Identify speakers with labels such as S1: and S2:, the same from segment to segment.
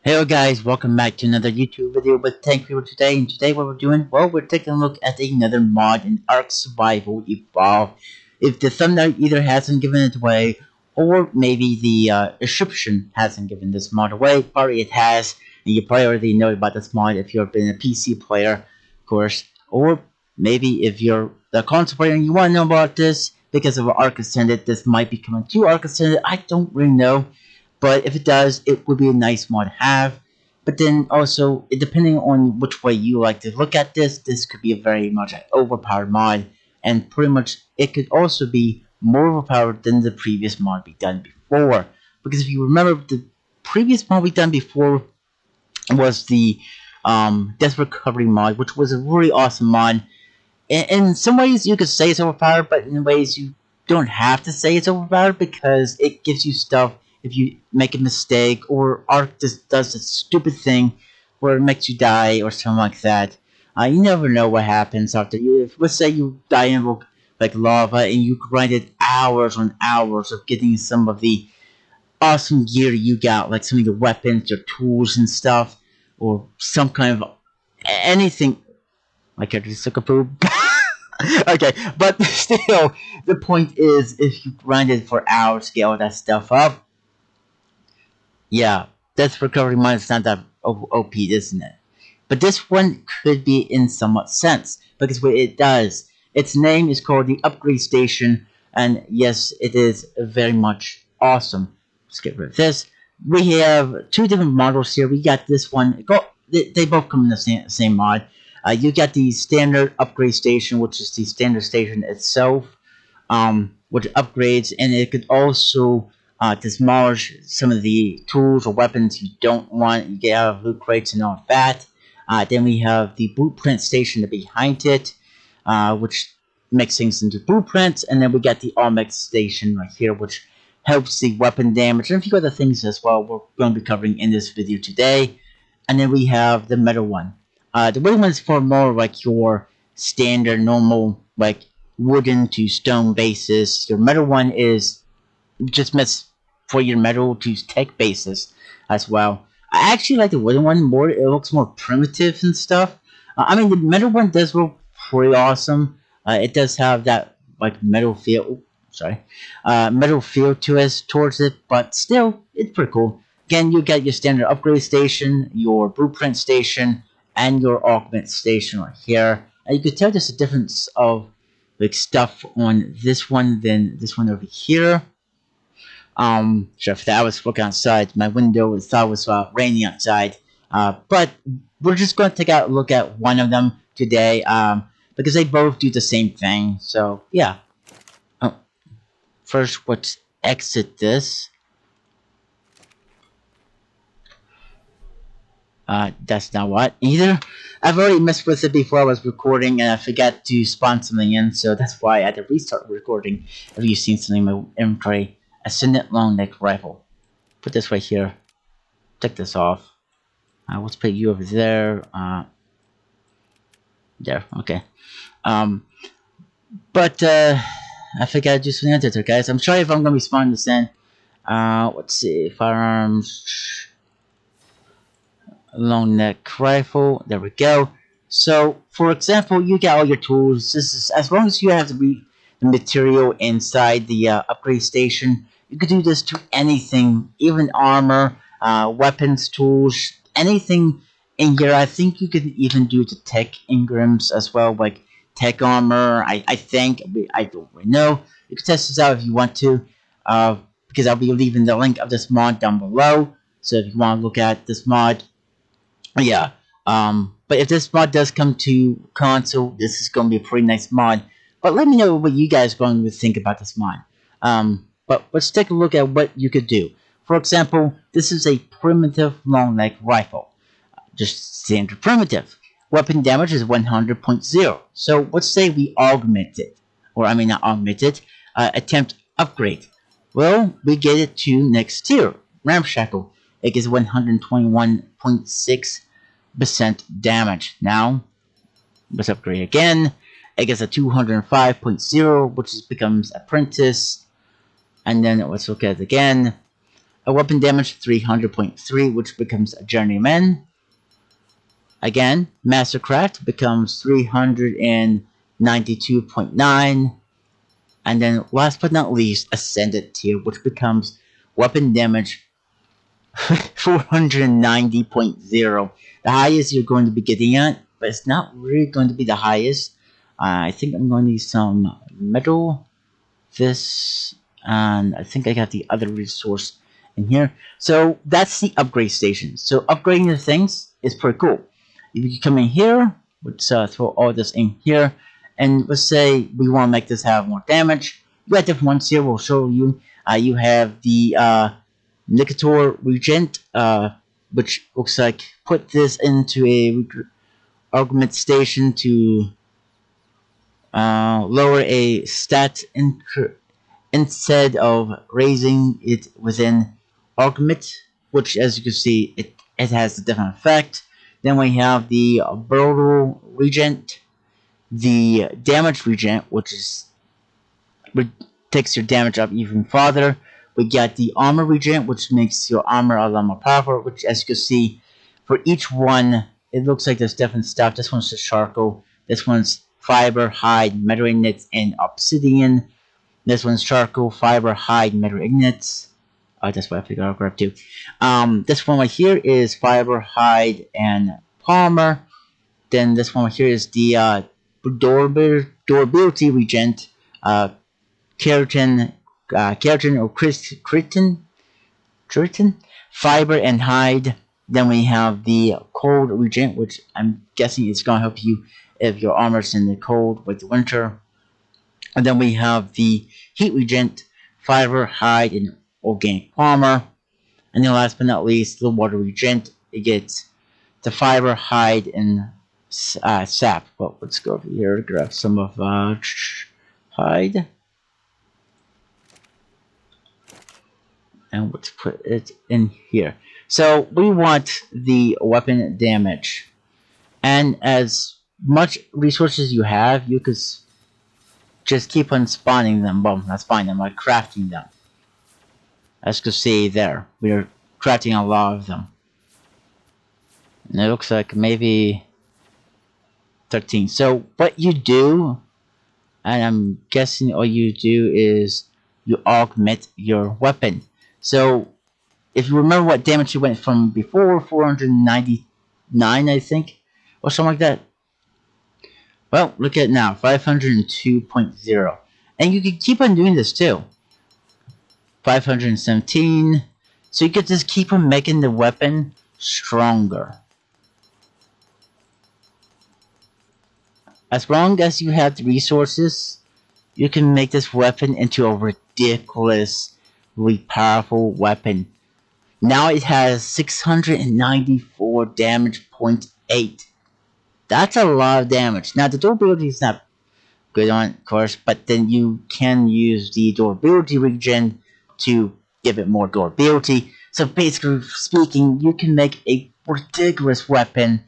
S1: Hello guys, welcome back to another YouTube video with Tank People today. And today what we're doing, well, we're taking a look at another mod in ARK Survival Evolved. If the thumbnail either hasn't given it away, or maybe the description hasn't given this mod away, probably it has, and you probably already know about this mod if you've been a PC player, of course. Or maybe if you're the console player and you want to know about this, because of ARK Ascended, this might be coming to ARK Ascended, I don't really know. But if it does, it would be a nice mod to have. But then also, depending on which way you like to look at this, this could be a very much an overpowered mod. And pretty much, it could also be more overpowered than the previous mod we done before. Because if you remember, the previous mod we done before was the Death Recovery mod, which was a really awesome mod. In some ways, you could say it's overpowered, but in ways you don't have to say it's overpowered because it gives you stuff if you make a mistake, or ARK just does a stupid thing where it makes you die or something like that. You never know what happens after you. If, let's say you die in like lava and you grinded hours on hours of getting some of the awesome gear you got, like some of your weapons, your tools and stuff, or some kind of anything. My character just took a poop. Okay, but still, the point is, if you grinded for hours to get all that stuff up, yeah, Death Recovery mod is not that OP, isn't it? But this one could be in somewhat sense, because what it does, its name is called the Upgrade Station, and yes, it is very much awesome. Let's get rid of this. We have two different models here. We got this one. They both come in the same mod. You got the standard upgrade station, which is the standard station itself, which upgrades, and it could also demolish some of the tools or weapons you don't want. You get out of loot crates and all that. Then we have the blueprint station behind it, which makes things into blueprints, and then we got the augment station right here, which helps the weapon damage and a few other things as well. We're going to be covering in this video today. And then we have the metal one. The wooden one is for more like your standard, normal, like wooden to stone bases. Your metal one is just meant for your metal to tech bases as well. I actually like the wooden one more. It looks more primitive and stuff. I mean, the metal one does look pretty awesome. It does have that like metal feel. Metal feel to us towards it, but still, it's pretty cool. Again, you get your standard upgrade station, your blueprint station, and your augment station right here. And you can tell there's a difference of like stuff on this one than this one over here. Sure, if I was looking outside my window, I thought it was raining outside. But we're just going to take a look at one of them today, because they both do the same thing. So yeah. First, let's exit this. That's not what either. I've already messed with it before I was recording, and I forgot to spawn something in, so that's why I had to restart recording. If you've seen something in my inventory, Ascendant long neck rifle. Put this right here. Take this off. Let's put you over there. There. Okay. But I forgot to do some editor, guys. I'm sorry if I'm gonna be spawning this in. Let's see. Firearms. Long neck rifle. There we go. So, for example, you get all your tools. This is as long as you have the material inside the upgrade station. You could do this to anything, even armor, weapons, tools, anything in here. I think you could even do the tech engrams as well, like tech armor. I think I don't really know. You can test this out if you want to, because I'll be leaving the link of this mod down below. So if you want to look at this mod. Yeah, but if this mod does come to console, this is going to be a pretty nice mod. But let me know what you guys are going to think about this mod. But let's take a look at what you could do. For example, this is a primitive long neck rifle. Just standard primitive. Weapon damage is 100.0. So let's say we augment it. Or I mean not augment it. Attempt upgrade. Well, we get it to next tier. Ramshackle. It gives 121.6% damage. Now, let's upgrade again. It gets a 205.0, which becomes Apprentice. And then let's look at it again. A weapon damage 300.3, which becomes a journeyman. Again, Mastercraft becomes 392.9. And then last but not least, Ascended tier, which becomes weapon damage 490.0. The highest you're going to be getting at, but it's not really going to be the highest. I think I'm going to need some metal, this, and I think I got the other resource in here. So that's the upgrade station. So upgrading your things is pretty cool. If you come in here, let's throw all this in here, and let's say we want to make this have more damage. You got different ones here. We'll show you. You have the Nicator Regent, which looks like put this into a augment station to lower a stat instead of raising it within augment, which as you can see it has a different effect. Then we have the Brutal Regent, the Damage Regent, which is takes your damage up even farther. We got the Armor Regent, which makes your armor a lot more powerful, which as you can see, for each one, it looks like there's different stuff. This one's just charcoal. This one's fiber, hide, metal ingots, and obsidian. This one's charcoal, fiber, hide, metal ingots. That's what I figured I'll grab too. This one right here is fiber, hide, and polymer. Then this one right here is the durability regent, keratin or keratin, fiber, and hide. Then we have the cold regent, which I'm guessing is going to help you if your armor's in the cold with the winter. And then we have the heat regent, fiber, hide, and organic polymer. And then last but not least, the water regent. It gets the fiber, hide, and sap. Well, let's go over here to grab some of hide. And let's put it in here. So we want the weapon damage. And as much resources you have, you could just keep on spawning them. Well, not spawning them, like crafting them. As you can see there, we're crafting a lot of them. And it looks like maybe 13. So what you do, and I'm guessing all you do is you augment your weapon. So if you remember what damage you went from before, 499 I think, or something like that. Well, look at it now, 502.0. And you can keep on doing this too. 517. So you could just keep on making the weapon stronger. As long as you have the resources, you can make this weapon into a ridiculously powerful weapon. Now it has 694 damage, 0.8. That's a lot of damage. Now the durability is not good on it, of course, but then you can use the durability regen to give it more durability. So basically speaking, you can make a ridiculous weapon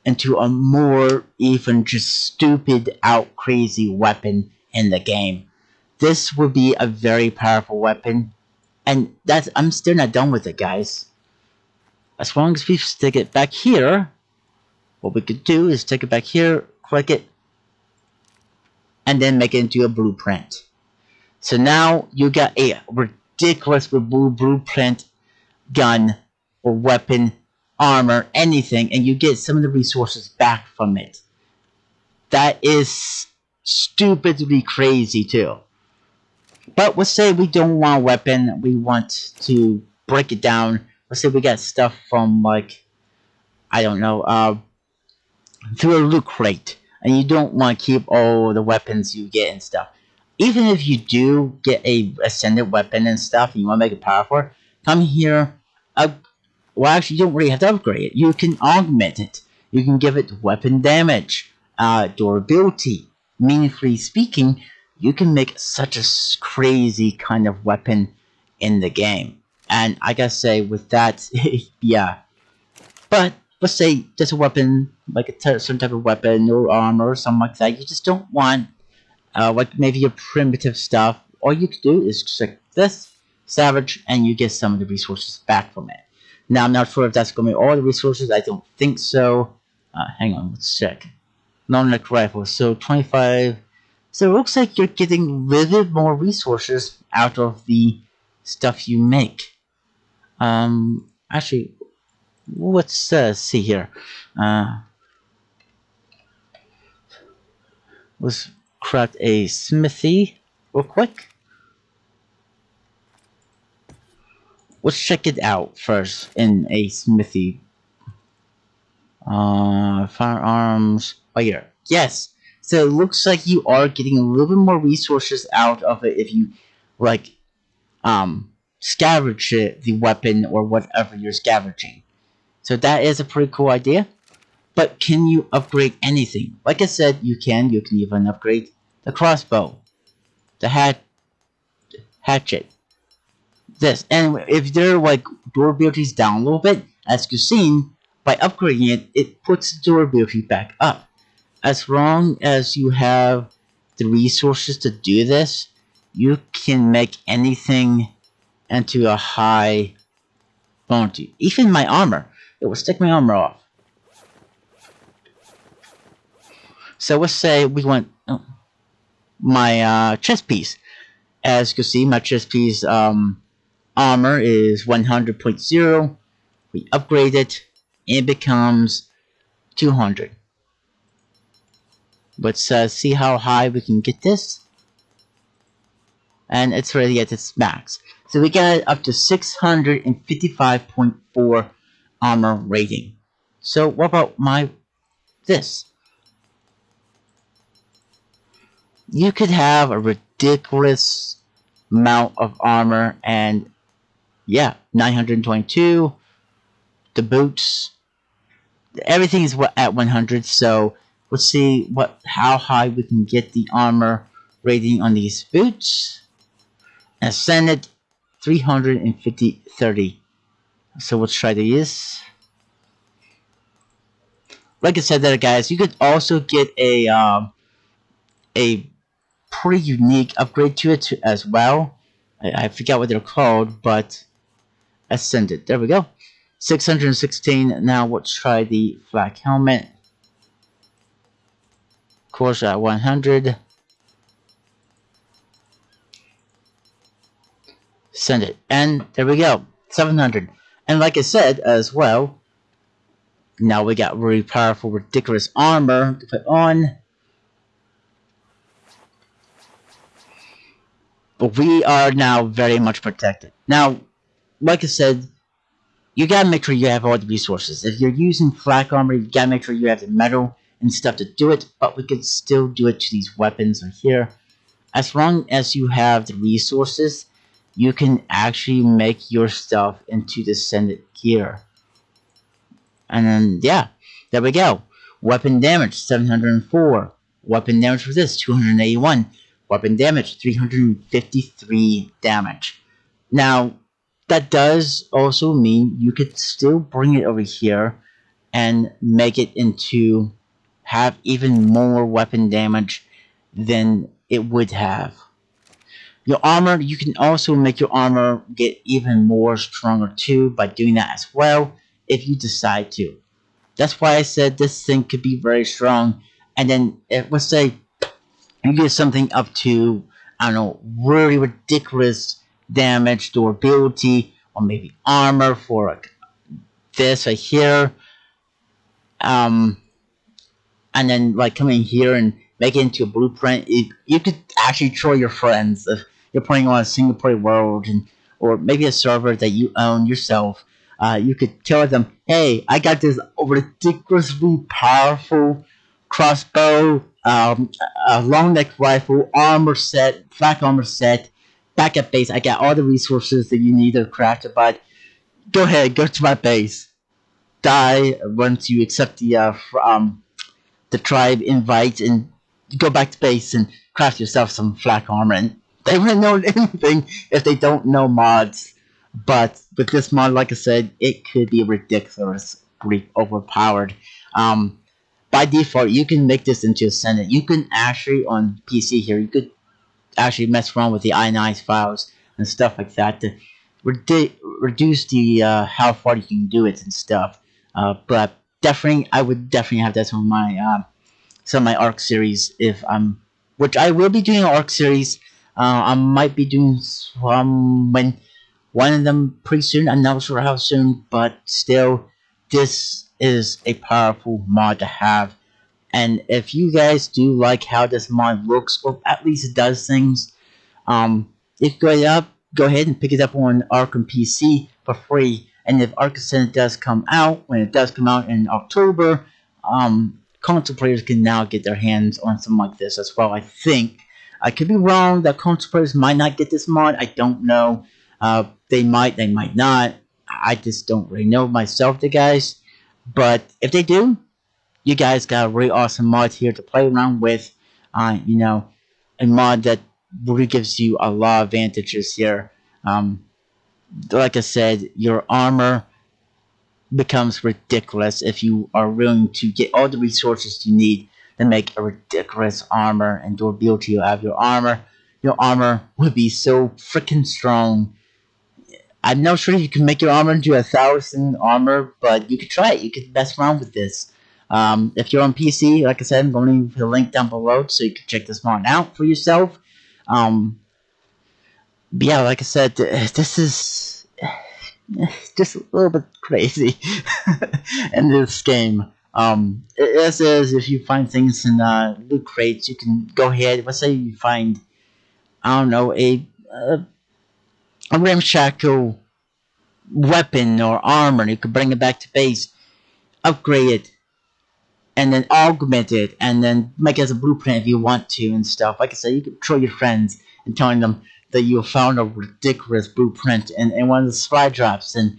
S1: into a more even just stupid out crazy weapon in the game. This would be a very powerful weapon, and I'm still not done with it, guys. As long as we stick it back here, what we could do is take it back here, click it, and then make it into a blueprint. So now you got a ridiculous blueprint gun or weapon, armor, anything, and you get some of the resources back from it. That is stupidly crazy too. But let's say we don't want a weapon, we want to break it down. Let's say we got stuff from, like, I don't know, through a loot crate, and you don't want to keep all the weapons you get and stuff. Even if you do get a ascended weapon and stuff, and you want to make it powerful, come here. Well, actually, you don't really have to upgrade it. You can augment it. You can give it weapon damage, durability. Meaningfully speaking, you can make such a crazy kind of weapon in the game. And I gotta say, with that, yeah. But let's say there's a weapon, like a certain type of weapon or armor or something like that. You just don't want, like maybe your primitive stuff. All you can do is just like this, salvage, and you get some of the resources back from it. Now, I'm not sure if that's going to be all the resources. I don't think so. Hang on, let's check. Non-neck rifle, so 25. So it looks like you're getting a little bit more resources out of the stuff you make. Actually, let's see here. Let's craft a smithy real quick. Let's check it out first in a smithy. Firearms. Oh, here. Yes. So it looks like you are getting a little bit more resources out of it if you, like, scavenge it, the weapon or whatever you're scavenging. So that is a pretty cool idea. But can you upgrade anything? Like I said, you can. You can even upgrade the crossbow, the hatchet, this. And if their like durability is down a little bit, as you've seen, by upgrading it, it puts the durability back up. As long as you have the resources to do this, you can make anything into a high bounty. Even my armor. It will stick my armor off. So let's say we want my chest piece. As you can see, my chest piece armor is 100.0. We upgrade it, and it becomes 200. Let's see how high we can get this. And it's already at its max. So we got it up to 655.4 armor rating. So what about this? You could have a ridiculous amount of armor, and yeah, 922. The boots, everything is at 100. So let's see how high we can get the armor rating on these boots. Ascended 350/30. So let's try this. Like I said there, guys, you could also get a pretty unique upgrade to it as well. I forgot what they're called, but Ascended. There we go. 616. Now let's try the flak helmet. Of course, at 100. Send it. And there we go. 700. And like I said as well, now we got really powerful, ridiculous armor to put on. But we are now very much protected. Now, like I said, you gotta make sure you have all the resources. If you're using flak armor, you gotta make sure you have the metal and stuff to do it, but we could still do it to these weapons right here. As long as you have the resources, you can actually make your stuff into descendant gear. And then, yeah, there we go. Weapon damage, 704. Weapon damage for this, 281. Weapon damage, 353 damage. Now, that does also mean you could still bring it over here and make it into have even more weapon damage than it would have. Your armor, you can also make your armor get even more stronger too by doing that as well if you decide to. That's why I said this thing could be very strong. And then, let's say you get something up to, I don't know, really ridiculous damage, durability, or maybe armor for like this right here. And then like come in here and make it into a blueprint. You could actually show your friends if you're playing on a single player world, or maybe a server that you own yourself. You could tell them, hey, I got this ridiculously powerful crossbow, a long neck rifle, armor set, flak armor set, backup base. I got all the resources that you need to craft it, but go ahead, go to my base. Die once you accept the tribe invite, and go back to base and craft yourself some flak armor. And they wouldn't know anything if they don't know mods. But with this mod, like I said, it could be ridiculously overpowered. By default, you can make this into Ascendant. You can actually, on PC here, you could actually mess around with the INI files and stuff like that to reduce the how far you can do it and stuff. But definitely, I would definitely have that on my some of my ARK series if I'm, which I will be doing an ARK series. I might be doing some when one of them pretty soon. I'm not sure how soon, but still, this is a powerful mod to have. And if you guys do like how this mod looks, or at least it does things, if you go ahead and pick it up on ARK and PC for free. And if ARK Ascendant does come out, when it does come out in October, console players can now get their hands on something like this as well. I think I could be wrong. That console players might not get this mod. I don't know. They might not. I just don't really know myself, the guys. But if they do, you guys got a really awesome mod here to play around with. You know, a mod that really gives you a lot of advantages here. Like I said, your armor becomes ridiculous if you are willing to get all the resources you need to make a ridiculous armor and durability out of your armor. Your armor would be so freaking strong. I'm not sure you can make your armor into 1,000 armor, but you could try it. You could mess around with this. If you're on PC, like I said, I'm going to leave the link down below so you can check this mod out for yourself. But yeah, like I said, this is just a little bit crazy in this game. It says if you find things in loot crates, you can go ahead. Let's say you find, I don't know, a ramshackle weapon or armor. You can bring it back to base, upgrade it, and then augment it, and then make it as a blueprint if you want to and stuff. Like I said, you can troll your friends and telling them that you found a ridiculous blueprint in one of the supply drops, and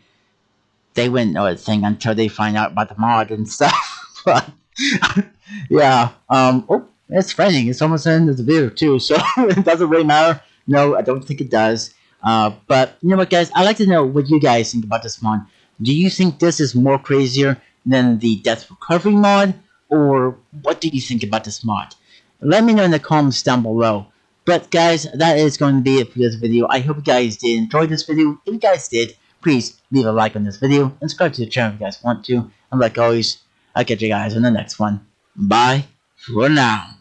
S1: they wouldn't know a thing until they find out about the mod and stuff. But yeah, oh, it's raining. It's almost the end of the video too, so it doesn't really matter. No, I don't think it does. But you know what, guys? I'd like to know what you guys think about this mod. Do you think this is more crazier than the death recovery mod, or what do you think about this mod? Let me know in the comments down below. But guys, that is going to be it for this video. I hope you guys did enjoy this video. If you guys did, please leave a like on this video and subscribe to the channel if you guys want to. And like always, I'll catch you guys in the next one. Bye for now.